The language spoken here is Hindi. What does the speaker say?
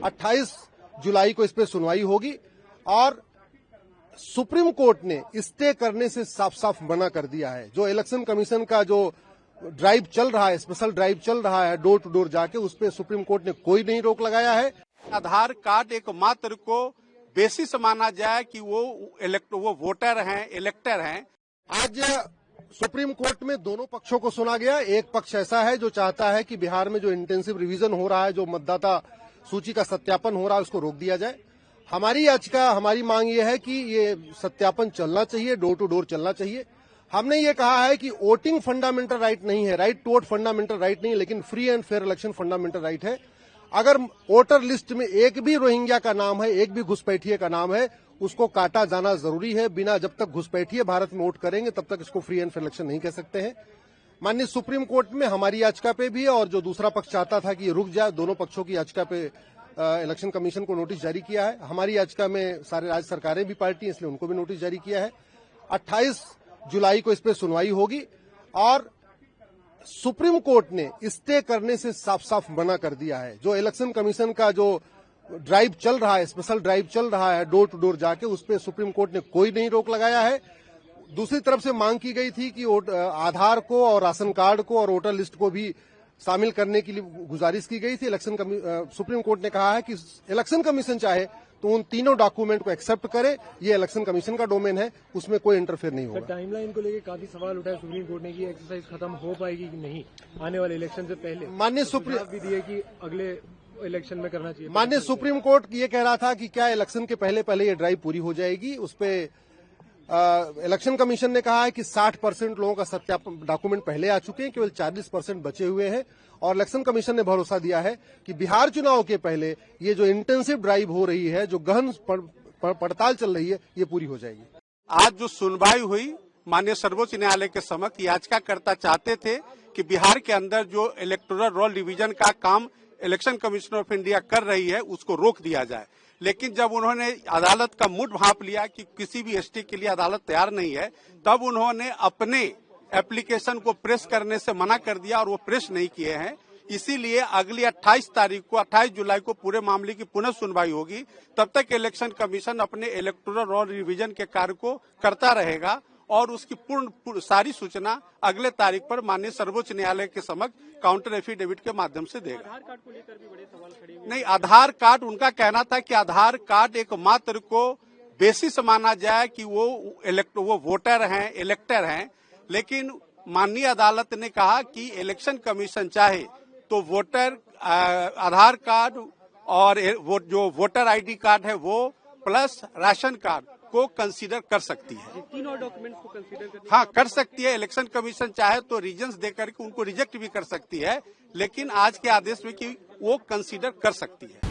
28 जुलाई को इस पे सुनवाई होगी और सुप्रीम कोर्ट ने स्टे करने से साफ साफ मना कर दिया है। जो इलेक्शन कमीशन का जो ड्राइव चल रहा है, स्पेशल ड्राइव चल रहा है डोर टू डोर जाके, उस पे सुप्रीम कोर्ट ने कोई नहीं रोक लगाया है। आधार कार्ड एक मात्र को बेसिस माना जाए कि वो वोटर हैं, इलेक्टर हैं। आज सुप्रीम कोर्ट में दोनों पक्षों को सुना गया। एक पक्ष ऐसा है जो चाहता है कि बिहार में जो इंटेंसिव रिवीजन हो रहा है, जो मतदाता सूची का सत्यापन हो रहा है, उसको रोक दिया जाए। हमारी याचिका, हमारी मांग ये है कि ये सत्यापन चलना चाहिए, डोर टू डोर चलना चाहिए। हमने ये कहा है कि वोटिंग फंडामेंटल राइट नहीं है, right to vote fundamental right नहीं है, लेकिन free and fair election fundamental right है। अगर वोटर लिस्ट में एक भी रोहिंग्या का नाम है, एक भी घुसपैठिए का नाम है, उसको काटा जाना जरूरी है। बिना जब तक घुसपैठिए भारत में वोट करेंगे तब तक इसको फ्री एंड फेयर इलेक्शन नहीं कह सकते हैं। माननीय सुप्रीम कोर्ट में हमारी याचिका पे भी और जो दूसरा पक्ष चाहता था कि ये रुक जाए, दोनों पक्षों की याचिका पे इलेक्शन कमीशन को नोटिस जारी किया है। हमारी याचिका में सारे राज्य सरकारें भी पार्टी हैं, इसलिए उनको भी नोटिस जारी किया है। 28 जुलाई को इस पे सुनवाई होगी और सुप्रीम कोर्ट ने स्टे करने से साफ साफ मना कर दिया है। जो इलेक्शन कमीशन का जो ड्राइव चल रहा है, स्पेशल ड्राइव चल रहा है डोर टू डोर जाके, उस पे सुप्रीम कोर्ट ने कोई नहीं रोक लगाया है। दूसरी तरफ से मांग की गई थी कि आधार को और राशन कार्ड को और वोटर लिस्ट को भी शामिल करने के लिए गुजारिश की गई थी। सुप्रीम कोर्ट ने कहा है कि इलेक्शन कमीशन चाहे तो उन तीनों डॉक्यूमेंट को एक्सेप्ट करे, ये इलेक्शन कमीशन का डोमेन है, उसमें कोई इंटरफेयर नहीं होगा। टाइमलाइन को लेकर काफी सवाल उठाए सुप्रीम कोर्ट ने कि एक्सरसाइज खत्म हो पाएगी कि नहीं आने वाले इलेक्शन से पहले। माननीय सुप्रीम भी दिए कि अगले इलेक्शन में करना चाहिए। माननीय सुप्रीम कोर्ट ये कह रहा था कि क्या इलेक्शन के पहले ये ड्राइव पूरी हो जाएगी। उस पे इलेक्शन कमीशन ने कहा है कि 60% लोगों का सत्यापन डॉक्यूमेंट पहले आ चुके हैं, केवल 40% बचे हुए हैं। और इलेक्शन कमीशन ने भरोसा दिया है कि बिहार चुनाव के पहले ये जो इंटेंसिव ड्राइव हो रही है, जो गहन पड़ताल चल रही है, ये पूरी हो जाएगी। आज जो सुनवाई हुई माननीय सर्वोच्च न्यायालय के समक्ष, याचिकाकर्ता चाहते थे कि बिहार के अंदर जो इलेक्टोरल रोल डिवीजन का काम इलेक्शन कमीशन ऑफ इंडिया कर रही है, उसको रोक दिया जाए। लेकिन जब उन्होंने अदालत का मूड भांप लिया कि किसी भी एसटी के लिए अदालत तैयार नहीं है, तब उन्होंने अपने एप्लीकेशन को प्रेस करने से मना कर दिया और वो प्रेस नहीं किए हैं। इसीलिए अगली 28 जुलाई को पूरे मामले की पुनः सुनवाई होगी। तब तक इलेक्शन कमीशन अपने इलेक्टोरल रोल रिवीजन के कार्य को करता रहेगा और उसकी पूर्ण सारी सूचना अगले तारीख पर माननीय सर्वोच्च न्यायालय के समक्ष काउंटर एफिडेविट के माध्यम से देगा। आधार कार्ड को लेकर भी बड़े सवाल खड़े हुए। नहीं, आधार कार्ड, उनका कहना था कि आधार कार्ड एक मात्र को बेसिस माना जाए कि वो वोटर हैं, इलेक्टर हैं। लेकिन माननीय अदालत ने कहा कि इलेक्शन कमीशन चाहे तो वोटर आधार कार्ड और जो वोटर आईडी कार्ड है वो प्लस राशन कार्ड को कंसीडर कर सकती है। तीनों डॉक्यूमेंट्स को कंसीडर कर, हाँ, कर सकती है। इलेक्शन कमीशन चाहे तो रीजन्स देकर के उनको रिजेक्ट भी कर सकती है, लेकिन आज के आदेश में कि वो कंसीडर कर सकती है।